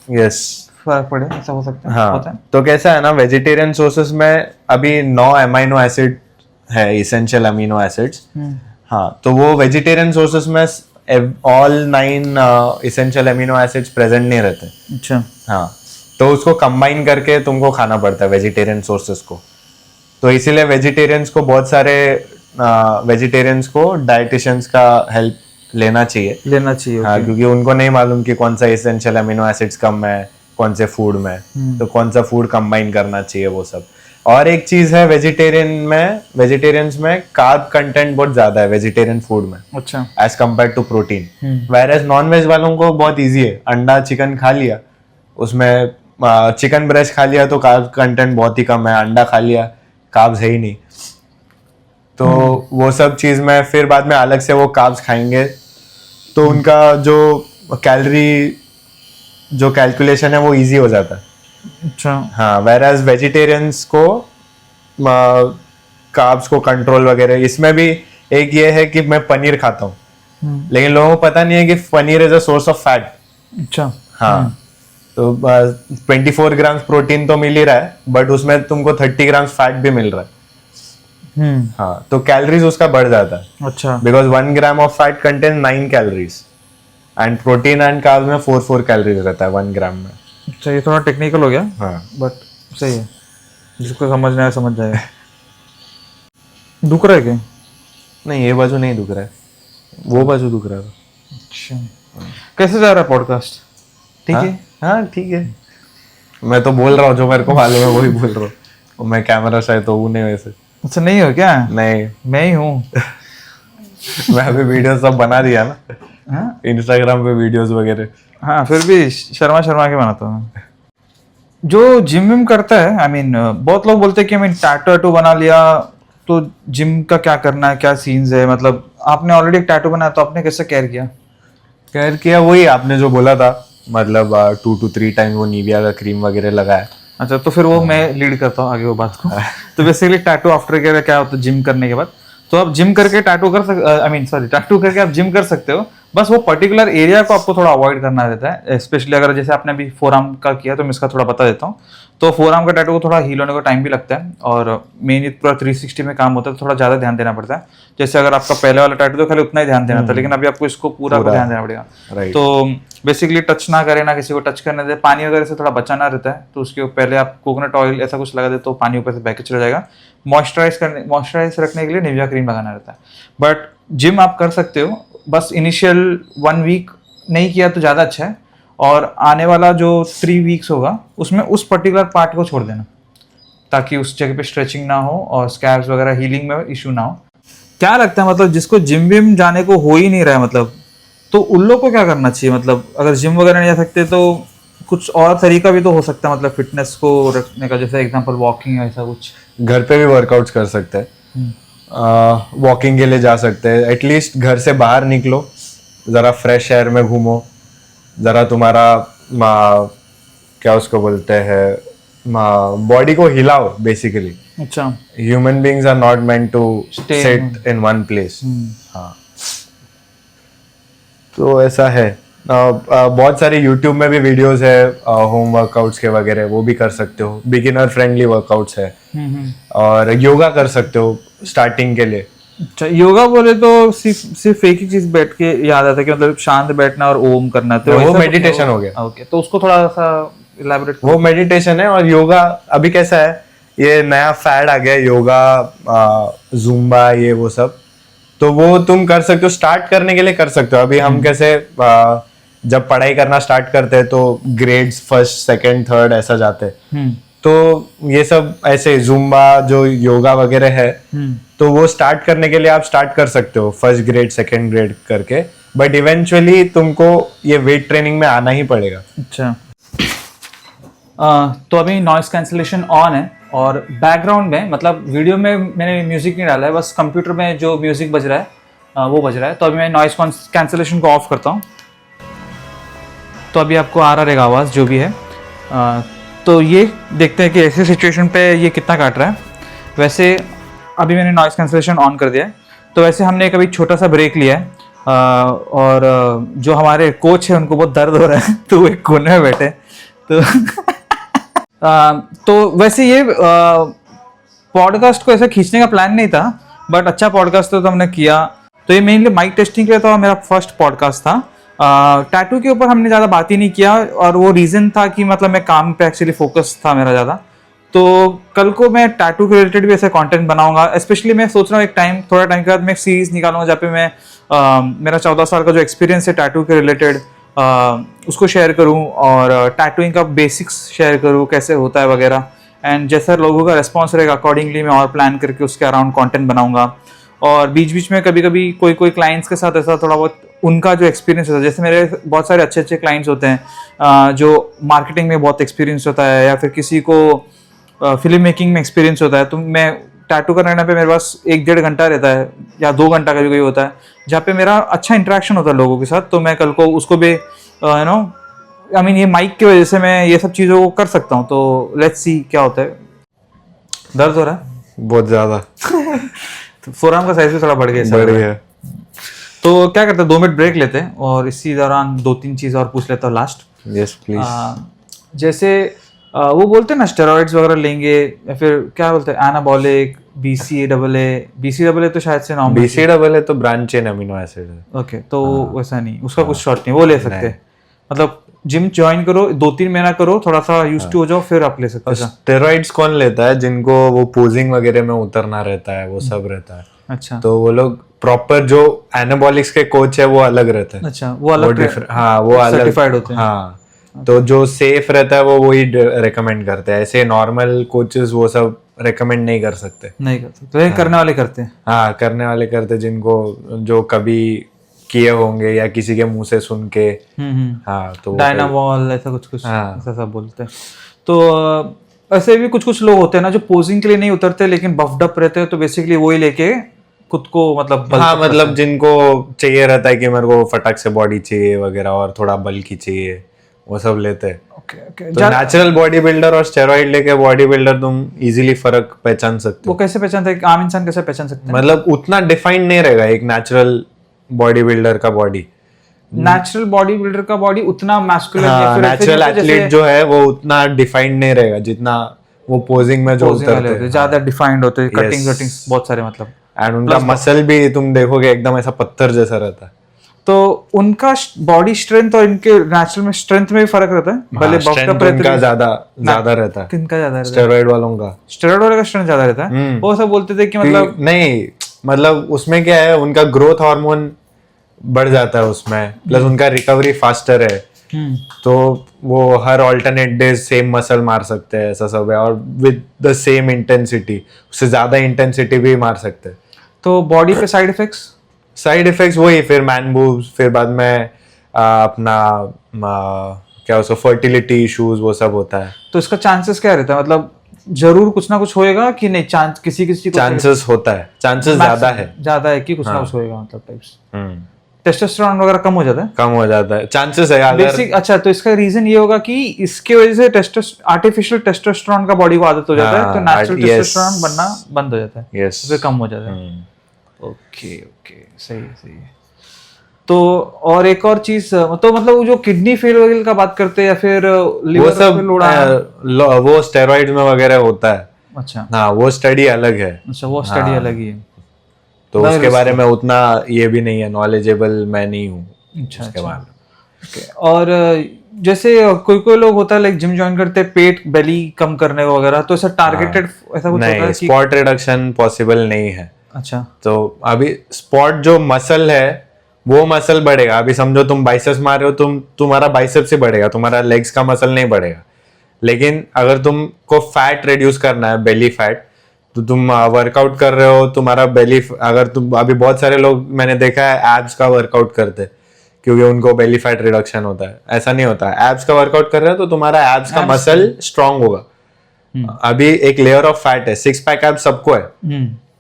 यस फर्क पड़े, ऐसा हो सकता है? हाँ, होता है? तो कैसा है ना, वेजिटेरियन सोर्सेस में अभी 9 अमीनो एसिड है, इसेंशियल अमीनो एसिड्स। हाँ, तो वो वेजिटेरियन सोर्सेस में all 9 essential amino acids present नहीं रहते। अच्छा। हाँ, तो उसको कंबाइन करके तुमको खाना पड़ता है वेजिटेरियन सोर्सेस को। तो इसीलिए वेजिटेरियंस को बहुत सारे वेजिटेरियंस को डाइटिशियंस का हेल्प लेना चाहिए। हाँ, क्योंकि उनको नहीं मालूम कि कौन सा इसेंशियल अमीनो एसिड्स कम है कौन से फूड में, तो कौन सा फूड कंबाइन करना चाहिए वो सब। और एक चीज है, वेजिटेरियंस में कार्ब कंटेंट बहुत ज्यादा है वेजिटेरियन फूड में। अच्छा। As compare to protein. Whereas non veg वालों को बहुत इजी है, अंडा चिकन खा लिया, उसमें चिकन ब्रेस्ट खा लिया तो कार्ब कंटेंट बहुत ही कम है, अंडा खा लिया कार्ब्स है ही नहीं। तो वो सब चीज में फिर बाद में अलग से वो कार्ब्स खाएंगे, तो उनका जो कैलकुलेशन है वो इजी हो जाता है। अच्छा। हाँ, वेरएज वेजिटेरियंस को कार्ब्स को कंट्रोल वगैरह, इसमें भी एक ये है कि मैं पनीर खाता हूँ, लेकिन लोगों को पता नहीं है कि paneer is a source of fat. अच्छा। हाँ, तो 24 ग्राम प्रोटीन तो मिल ही रहा है, बट उसमें तुमको 30 ग्राम फैट भी मिल रहा है। हाँ, तो कैलोरीज उसका बढ़ जाता है। अच्छा। Because 1 gram of fat contain 9 calories, and protein and carb में 4 कैलोरीज रहता है 1 ग्राम में। अच्छा, ये थोड़ा टेक्निकल हो गया, हाँ, बट सही है, जिसको समझना है समझ जाएगा। दुख रहा है क्या? नहीं, ये बाजू नहीं दुख रहा है, वो बाजू दुख रहा है। अच्छा, कैसे जा रहा है पॉडकास्ट? ठीक है? हाँ ठीक है, मैं तो बोल रहा हूँ जो मेरे को मालूम है वही बोल रहा हूँ। मैं कैमरा शायद तो हूँ नहीं वैसे। अच्छा, नहीं हो क्या? नहीं, मैं ही हूँ। मैं अभी वीडियो सब बना दिया ना, हाँ? इंस्टाग्राम पे वीडियोस वगैरह। हाँ, फिर भी शर्मा के बनाता हूँ। जो जिम विम करता है, आई मीन बहुत लोग बोलते हैं कि मैं टैटू बना लिया तो जिम का क्या करना है, क्या सीन्स है? मतलब आपने ऑलरेडी एक टैटू बनाया तो आपने कैसे केयर किया? केयर किया वही आपने जो बोला था, मतलब 2 to 3 टाइम वो निविया का क्रीम वगैरह लगाया। अच्छा, तो फिर वो मैं लीड करता हूँ आगे वो बात को। तो बेसिकली टैटू आफ्टर केयर क्या होता है जिम करने के बाद? तो आप जिम करके टैटू कर सकते, टैटू करके आप जिम कर सकते हो, बस वो पर्टिकुलर एरिया को आपको थोड़ा अवॉइड करना रहता है। स्पेशली अगर जैसे आपने अभी फोरआर्म का किया तो मैं इसका थोड़ा बता देता हूँ। तो फोरआर्म का टैटू को थोड़ा हील होने का टाइम भी लगता है, और मेन पूरा 360 में काम होता है, तो थोड़ा ज़्यादा ध्यान देना पड़ता है। जैसे अगर आपका पहले वाला टैटू तो खाली उतना ही ध्यान देना था, लेकिन अभी आपको इसको पूरा को ध्यान देना पड़ेगा। तो बेसिकली टच ना करें, ना किसी को टच करने दे, पानी वगैरह से थोड़ा बचाना रहता है। तो उसके पहले आप कोकोनट ऑयल ऐसा कुछ लगा दे तो पानी ऊपर से बह के चला जाएगा। मॉइस्चराइज रखने के लिए निविया क्रीम लगाना रहता है। बट जिम आप कर सकते हो, बस इनिशियल 1 वीक नहीं किया तो ज़्यादा अच्छा है, और आने वाला जो 3 वीक्स होगा उसमें उस पर्टिकुलर पार्ट को छोड़ देना, ताकि उस जगह पे स्ट्रेचिंग ना हो और स्कैब्स वगैरह हीलिंग में इशू ना हो। क्या लगता है, मतलब जिसको जिम विम जाने को हो ही नहीं रहा है, मतलब तो उन लोग को क्या करना चाहिए? मतलब अगर जिम वगैरह नहीं जा सकते तो कुछ और तरीका भी तो हो सकता है मतलब फिटनेस को रखने का, जैसे एग्जांपल वॉकिंग ऐसा कुछ? घर पे भी वर्कआउट्स कर सकते हैं, वॉकिंग के लिए जा सकते हैं, एटलीस्ट घर से बाहर निकलो, ज़रा फ्रेश एयर में घूमो, ज़रा तुम्हारा क्या उसको बोलते हैं बॉडी को हिलाओ बेसिकली। अच्छा। Human beings are not meant to Stay sit in one place. हाँ, तो ऐसा है। बहुत सारे यूट्यूब में भी वीडियोस है होम वर्कआउट्स के वगैरह, वो भी कर सकते हो, बिगिनर फ्रेंडली वर्कआउट्स है। और योगा कर सकते हो स्टार्टिंग के लिए। अच्छा, योगा बोले तो सिर्फ एक ही चीज बैठ के याद आता है कि मतलब शांत बैठना और ओम करना, तो वो ऐसा मेडिटेशन हो गया। ओके, तो उसको थोड़ा सा इलैबोरेट। वो मेडिटेशन है। और योगा अभी कैसा है, ये नया फैड आ गया है योगा, जुम्बा, ये वो सब, तो वो तुम कर सकते हो, स्टार्ट करने के लिए कर सकते हो। अभी हम कैसे जब पढ़ाई करना स्टार्ट करते हैं तो ग्रेड्स फर्स्ट सेकंड थर्ड ऐसा जाते हैं, तो ये सब ऐसे जुम्बा जो योगा वगैरह है, तो वो स्टार्ट करने के लिए आप स्टार्ट कर सकते हो फर्स्ट ग्रेड सेकंड ग्रेड करके, बट इवेंचुअली तुमको ये वेट ट्रेनिंग में आना ही पड़ेगा। अच्छा। तो अभी नॉइस कैंसिलेशन ऑन है और बैकग्राउंड में मतलब वीडियो में मैंने म्यूजिक नहीं डाला है, बस कंप्यूटर में जो म्यूजिक बज रहा है वो बज रहा है। तो अभी मैं नॉइस कैंसिलेशन को ऑफ करता हूँ, तो अभी आपको आ रहा रहेगा आवाज़ जो भी है। तो ये देखते हैं कि ऐसे सिचुएशन पे ये कितना काट रहा है। वैसे अभी मैंने नॉइस कैंसिलेशन ऑन कर दिया है। तो वैसे हमने एक अभी छोटा सा ब्रेक लिया है, और जो हमारे कोच है उनको बहुत दर्द हो रहा है तो वो एक कोने में बैठे तो तो वैसे ये पॉडकास्ट को ऐसा खींचने का प्लान नहीं था, बट अच्छा पॉडकास्ट तो हमने किया। तो ये मेनली माइक टेस्टिंग के लिए तो मेरा फर्स्ट पॉडकास्ट था। टैटू के ऊपर हमने ज़्यादा बात ही नहीं किया, और वो रीज़न था कि मतलब मैं काम पे एक्चुअली फोकस था मेरा ज़्यादा। तो कल को मैं टैटू के रिलेटेड भी ऐसे कंटेंट बनाऊंगा। स्पेशली मैं सोच रहा हूँ थोड़ा टाइम के बाद मैं एक सीरीज निकालूंगा जहाँ पे मैं मेरा 14 साल का जो एक्सपीरियंस है टैटू के रिलेटेड उसको शेयर करूँ, और टैटूइंग का बेसिक्स शेयर करूँ कैसे होता है वगैरह। एंड जैसा लोगों का रिस्पॉन्स रहेगा अकॉर्डिंगली मैं और प्लान करके उसके अराउंड कंटेंट बनाऊंगा। और बीच बीच में कभी कभी कोई क्लाइंट्स के साथ ऐसा थोड़ा बहुत उनका जो एक्सपीरियंस होता है, जैसे मेरे बहुत सारे अच्छे क्लाइंट्स होते हैं जो मार्केटिंग में बहुत एक्सपीरियंस होता है, या फिर किसी को फिल्म मेकिंग में एक्सपीरियंस होता है। तो मैं टैटू करने पे मेरे पास 1-1.5 घंटा रहता है या 2 घंटा कभी कभी होता है, जहाँ पे मेरा अच्छा इंटरेक्शन होता है लोगों के साथ। तो मैं कल को उसको भी ये माइक की वजह से मैं ये सब चीज़ों को कर सकता हूँ। तो लेट्स सी क्या होता है। दर्द हो रहा है बहुत ज्यादा तो फोरआर्म का साइज भी थोड़ा बढ़ गया। तो क्या करते हैं, 2 मिनट ब्रेक लेते हैं और इसी दौरान 2-3 चीज़ और पूछ लेता हूँ लास्ट। Yes please. जैसे वो बोलते हैं ना स्टेरॉइड्स वगैरह लेंगे, या फिर क्या बोलते हैं एनाबॉलिक, BCAA तो शायद से नाम BCAA तो ब्रांच चेन अमीनो एसिड है। ओके, तो वैसा नहीं, उसका कुछ शॉर्ट नहीं, वो ले सकते हैं। मतलब जिम ज्वाइन करो, 2-3 महीना करो, थोड़ा सा यूज टू हो जाओ, फिर आप ले सकते हो। स्टेरॉइड्स कौन लेता है? जिनको वो पोजिंग वगैरह में उतरना रहता है, वो सब रहता है। अच्छा, तो वो लोग प्रॉपर जो एनाबॉलिक्स के कोच है वो अलग रहता है। अच्छा, वो अलग हाँ, वो अलग सर्टिफाइड होते हैं। हाँ, तो जो सेफ रहता है वो वही रेकमेंड करते हैं। ऐसे नॉर्मल कोचेस वो सब रेकमेंड नहीं कर सकते। तो ये करने वाले करते हैं। हाँ, करने वाले करते, जिनको जो कभी किए होंगे या किसी के मुंह से सुन के। हाँ, तो डायनामॉल ऐसा कुछ ऐसा सब बोलते हैं। तो ऐसे भी कुछ लोग होते हैं ना जो पोजिंग के लिए नहीं उतरते लेकिन बफ्ड अप रहते हैं, तो बेसिकली वही लेके खुद को मतलब हाँ, मतलब जिनको चाहिए रहता है कि मेरे को फटाक से बॉडी चाहिए वगैरह और थोड़ा बल्कि चाहिए, वो सब लेते हैं। तो नेचुरल बॉडी बिल्डर और स्टेरॉइड लेके बॉडी बिल्डर तुम इजीली फर्क पहचान सकते हो। वो कैसे पहचानते हैं, आम इंसान कैसे पहचान सकते हैं? मतलब उतना डिफाइंड नहीं रहेगा एक नेचुरल बॉडी बिल्डर का बॉडी। नेचुरल बॉडी बिल्डर का बॉडी उतना मैस्कुलिन या फिर नेचुरल एथलीट जो है वो उतना डिफाइंड नहीं रहेगा जितना वो पोजिंग में जो उतरते हैं, ज्यादा डिफाइंड होते हैं, कटिंग्स बहुत सारे मतलब। एंड उनका मसल भी तुम देखोगे एकदम ऐसा पत्थर जैसा रहता है। तो उनका बॉडी स्ट्रेंथ और इनके नेचुरल में स्ट्रेंथ में भी फर्क रहता है। भले स्ट्रेंथ उनका ज्यादा रहता है। किनका ज्यादा रहता है? स्टेरॉइड वालों का। स्टेरॉइड वाले का स्ट्रेंथ ज्यादा रहता है। वो सब बोलते थे कि मतलब नहीं, मतलब उसमें क्या है, उनका ग्रोथ हार्मोन बढ़ जाता है उसमें, प्लस उनका रिकवरी फास्टर है। तो वो हर ऑल्टरनेट डेज सेम मसल मार सकते हैं, ऐसा सब है। और विद द सेम इंटेंसिटी, उससे ज्यादा इंटेंसिटी भी मार सकते हैं। तो बॉडी पे साइड इफेक्ट्स वही, फिर मैन बूब्स, फिर बाद में अपना क्या उसको फर्टिलिटी इश्यूज वो सब होता है। तो इसका चांसेस क्या रहता है, मतलब जरूर कुछ ना कुछ होएगा कि नहीं, चांस किसी किसी को चांसेस होता है, चांसेस ज्यादा है कि कुछ ना कुछ होएगा, मतलब टाइप्स हम्म, टेस्टोस्टेरोन वगैरह कम हो जाता है, कम हो जाता है, चांसेस है अगर बेसिक। अच्छा, तो इसका रीजन ये होगा कि इसके वजह से आर्टिफिशियल टेस्टोस्टेरोन का बॉडी को आदत हो जाता है, तो नेचुरल yes. टेस्टोस्टेरोन बनना बंद हो जाता है, यस, फिर कम हो जाता है। ओके ओके, सही है सही है। तो और एक और चीज, तो मतलब वो जो किडनी फेल वगैरह का बात करते हैं या फिर वो लिवर सब पे लोड़ा, वो स्टेरॉइड में वगैरह होता है। अच्छा हाँ, वो स्टडी अलग है। अच्छा, वो स्टडी अलग ही है। तो उसके बारे में उतना ये भी नहीं है, नॉलेजेबल मैं नहीं हूँ अच्छा उसके अच्छा, बारे में। Okay. और जैसे कोई कोई लोग होता है लाइक जिम ज्वाइन करते हैं पेट बेली कम करने को वगैरह, तो ऐसा टारगेटेड ऐसा कुछ होता है नहीं, कि स्पॉट रिडक्शन पॉसिबल नहीं है। अच्छा तो अभी स्पॉट जो मसल है वो मसल बढ़ेगा। अभी समझो तुम बाइसेप्स मार रहे हो, तुम्हारा बाइसेप्स ही बढ़ेगा, तुम्हारा लेग्स का मसल नहीं बढ़ेगा। लेकिन अगर तुमको फैट रिड्यूस करना है, बेली फैट, तो तुम वर्कआउट कर रहे हो, तुम्हारा बेली, अगर तुम अभी बहुत सारे लोग मैंने देखा है एब्स का वर्कआउट करते क्योंकि उनको बेली फैट रिडक्शन होता है। ऐसा नहीं होता है, एब्स का वर्कआउट कर रहे हो तो तुम्हारा एब्स का मसल स्ट्रांग होगा। अभी एक लेयर ऑफ फैट है, 6 पैक एब्स सबको है,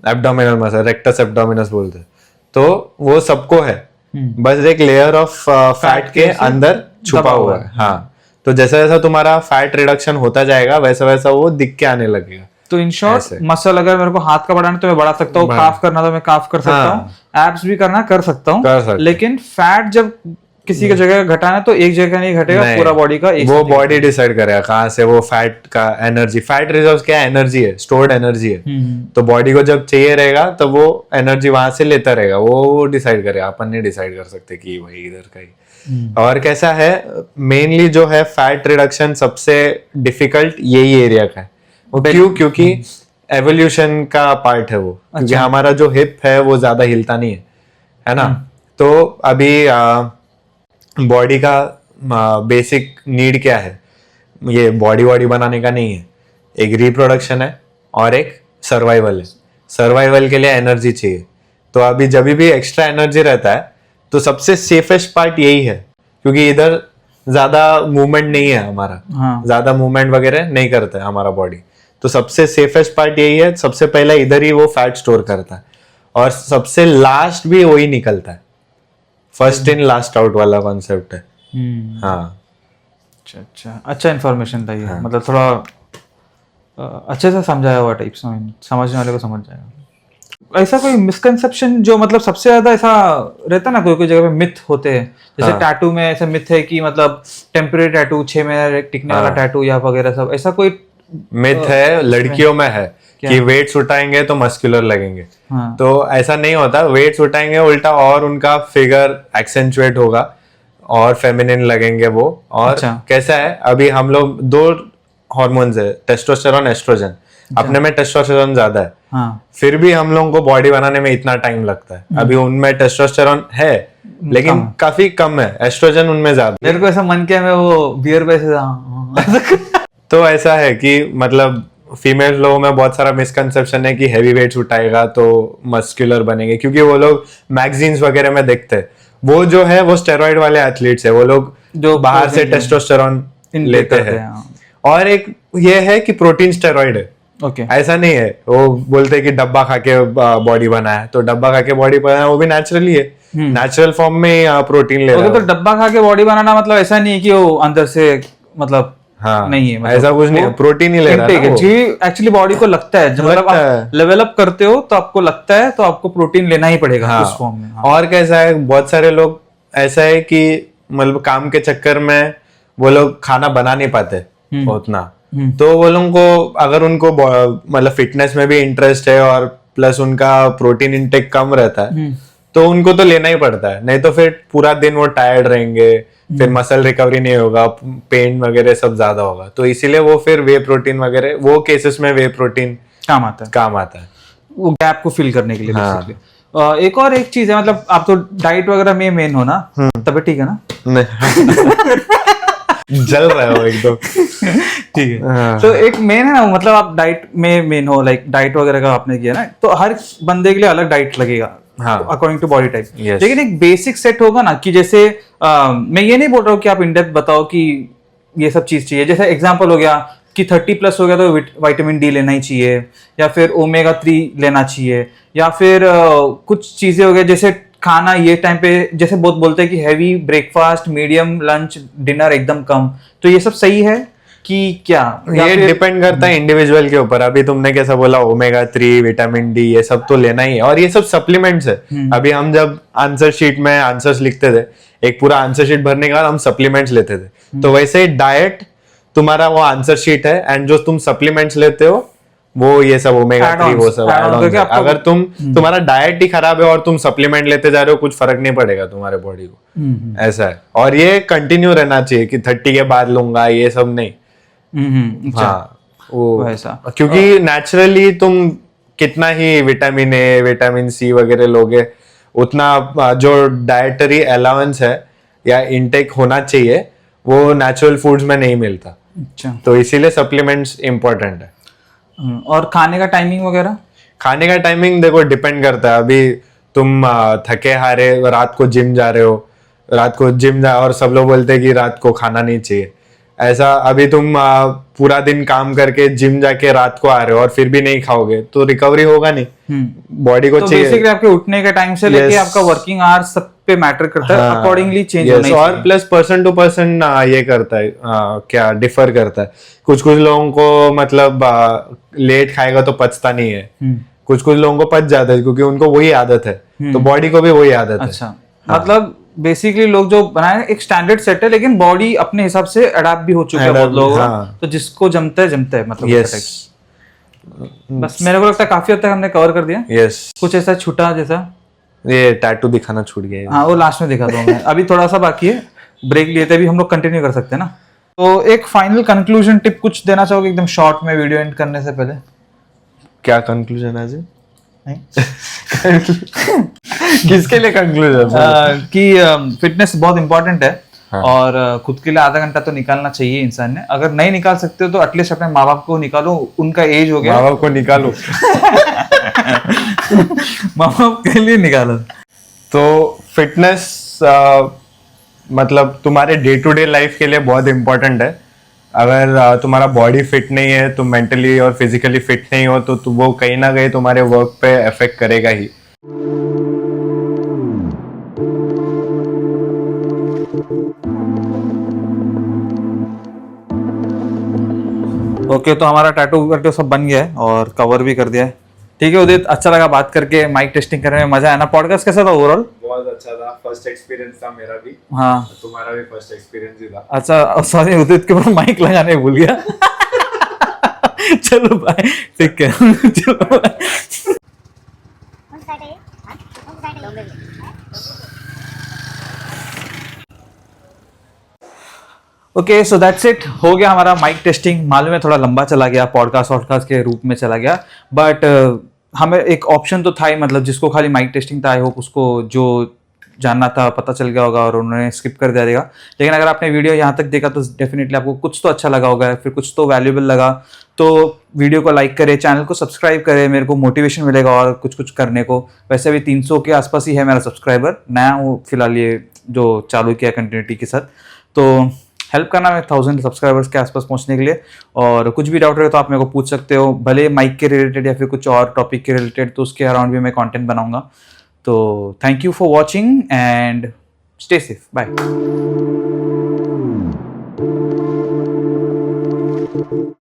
एब्डोमिनल मसल, रेक्टस एब्डोमिनस बोलते हैं, तो वो सबको है, बस एक लेयर ऑफ फैट के अंदर छुपा हुआ है। हाँ, तो जैसा जैसा तुम्हारा फैट रिडक्शन होता जाएगा वैसा वैसा वो दिख के आने लगेगा। तो इन शॉर्ट मसल अगर मेरे को हाथ का बढ़ाना तो मैं बढ़ा सकता हूँ, काफ करना तो मैं काफ कर सकता हूँ, एब्स भी करना कर सकता हूँ, लेकिन फैट जब किसी की जगह घटाना तो एक जगह नहीं घटेगा, पूरा बॉडी का एक वो बॉडी डिसाइड करेगा कहाँ से वो फैट का एनर्जी, फैट रिजर्व्स क्या एनर्जी है, स्टोर्ड एनर्जी है। तो बॉडी को जब चाहिए रहेगा तो वो एनर्जी वहां से लेता रहेगा, वो डिसाइड करेगा, अपन नहीं डिसाइड कर सकते कि वही इधर का ही। और कैसा है, मेनली जो है फैट रिडक्शन सबसे डिफिकल्ट यही एरिया का है। वो क्यों? क्योंकि एवोल्यूशन का पार्ट है वो, क्योंकि हमारा जो हिप है वो ज्यादा हिलता नहीं है ना। तो अभी बॉडी का बेसिक नीड क्या है, ये बॉडी बनाने का नहीं है, एक रिप्रोडक्शन है और एक सर्वाइवल है। सर्वाइवल के लिए एनर्जी चाहिए, तो अभी जब भी एक्स्ट्रा एनर्जी रहता है तो सबसे सेफेस्ट पार्ट यही है, क्योंकि इधर ज्यादा मूवमेंट नहीं है हमारा, ज्यादा मूवमेंट वगैरह नहीं करता है हमारा बॉडी, तो सबसे सेफेस्ट पार्ट यही है। सबसे पहले इधर ही वो फैट स्टोर करता है और सबसे लास्ट भी वही निकलता है, फर्स्ट इन लास्ट आउट वाला कॉन्सेप्ट है। हाँ, अच्छा इन्फॉर्मेशन था ये, मतलब थोड़ा अच्छे से समझाया हुआ टाइप्स में, समझने वाले को समझ जाएगा। ऐसा कोई मिसकंसेप्शन जो मतलब सबसे ज्यादा ऐसा रहता है ना, कोई कोई जगह पे मिथ होते हैं, जैसे टैटू में ऐसा मिथ है कि मतलब टेम्परेरी टैटू, 6 महीने टिकने वाला टैटू या वगैरह सब, ऐसा कोई मिथ है लड़कियों में है कि वेट्स उठाएंगे तो मस्कुलर लगेंगे। तो ऐसा नहीं होता, वेट्स उठाएंगे उल्टा और उनका फिगर एक्सेंचुएट होगा और फेमिनिन लगेंगे वो। और कैसा है, अभी हम लोग 2 हार्मोन्स है, टेस्टोस्टेरोन, एस्ट्रोजन। अपने में टेस्टोस्टेरोन ज्यादा है, फिर भी हम लोगों को बॉडी बनाने में इतना टाइम लगता है। अभी उनमें टेस्टोस्टेरोन है लेकिन काफी कम है, एस्ट्रोजन उनमें ज्यादा। मेरे को ऐसा मन किया मैं वो बियर पे तो ऐसा है कि मतलब फीमेल लोगों में बहुत सारा मिसकंसेप्शन है कि हैवी वेट्स उठाएगा तो मस्कुलर बनेंगे, क्योंकि वो लोग मैगजीन्स वगैरह में देखते हैं, वो जो है वो स्टेरॉइड वाले एथलीट्स है, वो लोग जो बाहर से टेस्टोस्टेरोन लेते हैं। और एक ये है कि प्रोटीन स्टेरॉइड है। ऐसा नहीं है वो बोलते हैं कि डब्बा खा के बॉडी बना है, तो डब्बा खा के बॉडी बना है वो भी नेचुरली है, नेचुरल फॉर्म में प्रोटीन ले रहा है। तो डब्बा खा के बॉडी बनाना मतलब ऐसा नहीं है कि वो अंदर से मतलब नहीं है, मतलब ऐसा कुछ नहीं, प्रोटीन ही ले रहा है। एक्चुअली बॉडी को लगता है जब मतलब आप लेवल अप करते हो तो आपको लगता है तो आपको प्रोटीन लेना ही पड़ेगा उस फॉर्म में। और कैसा है, बहुत सारे लोग ऐसा है कि मतलब काम के चक्कर में वो लोग खाना बना नहीं पाते उतना, तो वो लोगों को अगर उनको मतलब फिटनेस में भी इंटरेस्ट है और प्लस उनका प्रोटीन इंटेक कम रहता है तो उनको तो लेना ही पड़ता है, नहीं तो फिर पूरा दिन वो टायर्ड रहेंगे, फिर मसल रिकवरी नहीं होगा, पेन वगैरह सब ज्यादा होगा। तो इसीलिए वो फिर वे प्रोटीन वगैरह, वो केसेस में वे प्रोटीन काम आता है वो गैप को फिल करने के लिए बेसिकली। एक और एक चीज है, मतलब आप तो डाइट वगैरह में मेन हो ना, तब ठीक है ना? जल रहा हो एकदम। ठीक है, तो एक मेन है ना, मतलब आप डाइट में मेन हो, लाइक डाइट वगैरह का आपने किया ना, तो हर बंदे के लिए अलग डाइट लगेगा। हाँ। According to body type. Yes. लेकिन एक बेसिक सेट होगा ना कि जैसे मैं ये नहीं बोल रहा हूँ कि आप इन डेप्थ बताओ कि ये सब चीज चाहिए, जैसे एग्जांपल हो गया कि 30+ हो गया तो विटामिन डी लेना ही चाहिए, या फिर ओमेगा 3 लेना चाहिए, या फिर कुछ चीजें हो गया जैसे खाना ये टाइम पे जैसे बहुत बोलते हैं कि heavy breakfast, medium lunch, dinner एकदम कम, तो ये सब सही है कि क्या? ये डिपेंड करता है इंडिविजुअल के ऊपर। अभी तुमने कैसा बोला ओमेगा 3, विटामिन डी, ये सब तो लेना ही है, और ये सब सप्लीमेंट्स है। अभी हम जब आंसर शीट में आंसर्स लिखते थे, एक पूरा आंसर शीट भरने के बाद हम सप्लीमेंट्स लेते थे, तो वैसे डाइट तुम्हारा वो आंसर शीट है, एंड जो तुम सप्लीमेंट्स लेते हो वो ये सब ओमेगा 3 वो सब add-ons है। अगर तुम्हारा डाइट ही खराब है और तुम सप्लीमेंट लेते जा रहे हो, कुछ फर्क नहीं पड़ेगा तुम्हारे बॉडी को, ऐसा है। और ये कंटिन्यू रहना चाहिए कि 30 के बाद लूंगा, ये सब नहीं। हाँ, वो ऐसा, क्योंकि नेचुरली तुम कितना ही विटामिन ए, विटामिन सी वगैरह लोगे, उतना जो डाइटरी अलाउंस है या इनटेक होना चाहिए वो नेचुरल फूड्स में नहीं मिलता। अच्छा, तो इसीलिए सप्लीमेंट्स इंपॉर्टेंट है। और खाने का टाइमिंग वगैरह? खाने का टाइमिंग देखो डिपेंड करता है। अभी तुम थके हारे रात को जिम जा रहे हो, रात को जिम जा, और सब लोग बोलते हैं कि रात को खाना नहीं चाहिए, ऐसा। अभी तुम पूरा दिन काम करके जिम जाके रात को आ रहे हो और फिर भी नहीं खाओगे तो रिकवरी होगा नहीं, बॉडी को तो चाहिए। बेसिकली आपके उठने के टाइम से लेके आपका वर्किंग आवर्स सब पे मैटर करता है, अकॉर्डिंगली चेंज होना चाहिए। और प्लस पर्सन टू पर्सन ये करता है, क्या डिफर करता है। कुछ लोगों को मतलब लेट खाएगा तो पचता नहीं है, कुछ लोगों को पच जाता है क्योंकि उनको वही आदत है, तो बॉडी को भी वही आदत है। अच्छा, मतलब बेसिकली लोग जो बनाए एक स्टैंडर्ड सेट है, लेकिन बॉडी अपने हिसाब से अडाप्ट भी हो चुका है बहुत लोगों का, तो जिसको जमता है मतलब। यस, बस मेरे को लगता है काफी हद तक हमने कवर कर दिया। यस, कुछ ऐसा छूटा जैसा? ये टैटू दिखाना छूट गया है। हाँ, वो लास्ट में दिखा दूंगा मैं, अभी थोड़ा सा बाकी है, ब्रेक लिए थे, अभी हम लोग कंटिन्यू कर सकते हैं ना। तो एक फाइनल कंक्लूजन टिप कुछ देना चाहोगे एकदम शॉर्ट में वीडियो एंड करने से पहले? क्या कंक्लूजन है जी? नहीं? किसके लिए कंक्लूजन? कि फिटनेस बहुत इंपॉर्टेंट है। हाँ। और खुद के लिए आधा घंटा तो निकालना चाहिए इंसान ने। अगर नहीं निकाल सकते हो तो एटलीस्ट अपने माँ बाप को निकालो, उनका एज हो गया, माँ बाप को निकालो। माँ बाप के लिए निकालो। तो फिटनेस मतलब तुम्हारे डे टू डे लाइफ के लिए बहुत इंपॉर्टेंट है। अगर तुम्हारा बॉडी फिट नहीं है, तुम मेंटली और फिजिकली फिट नहीं हो, तो वो कहीं ना कहीं तुम्हारे वर्क पे इफेक्ट करेगा ही। ओके, तो हमारा टैटू सब बन गया है और कवर भी कर दिया है। ठीक है उदित, अच्छा लगा बात करके, माइक टेस्टिंग करने में मजा आया ना। पॉडकास्ट कैसा था ओवरऑल? बहुत अच्छा था, फर्स्ट एक्सपीरियंस था मेरा भी। हाँ, तुम्हारा भी फर्स्ट एक्सपीरियंस ही था। अच्छा, सॉरी उदित के ऊपर माइक लगाने भूल गया। चलो बाय, ठीक है। चलो bye. Okay, so that's it, हो गया हमारा माइक टेस्टिंग। मालूम है थोड़ा लंबा चला गया, पॉडकास्ट के रूप में चला गया, बट हमें एक ऑप्शन तो था ही, मतलब जिसको खाली माइक टेस्टिंग था, आई होप उसको जो जानना था पता चल गया होगा और उन्होंने स्किप कर दिया देगा। लेकिन अगर आपने वीडियो यहाँ तक देखा तो डेफिनेटली आपको कुछ तो अच्छा लगा होगा, फिर कुछ तो वैल्यूएबल लगा, तो वीडियो को लाइक करें, चैनल को सब्सक्राइब करें, मेरे को मोटिवेशन मिलेगा और कुछ करने को। वैसे भी 300 के आसपास ही है मेरा सब्सक्राइबर, नया हूँ फिलहाल ये जो चालू किया कंटिन्यूटी के साथ, तो हेल्प करना मैं 1000 सब्सक्राइबर्स के आसपास पहुंचने के लिए। और कुछ भी डाउट रहे तो आप मेरे को पूछ सकते हो, भले माइक के रिलेटेड या फिर कुछ और टॉपिक के रिलेटेड, तो उसके अराउंड भी मैं कंटेंट बनाऊंगा। तो thank you for watching and stay safe, bye.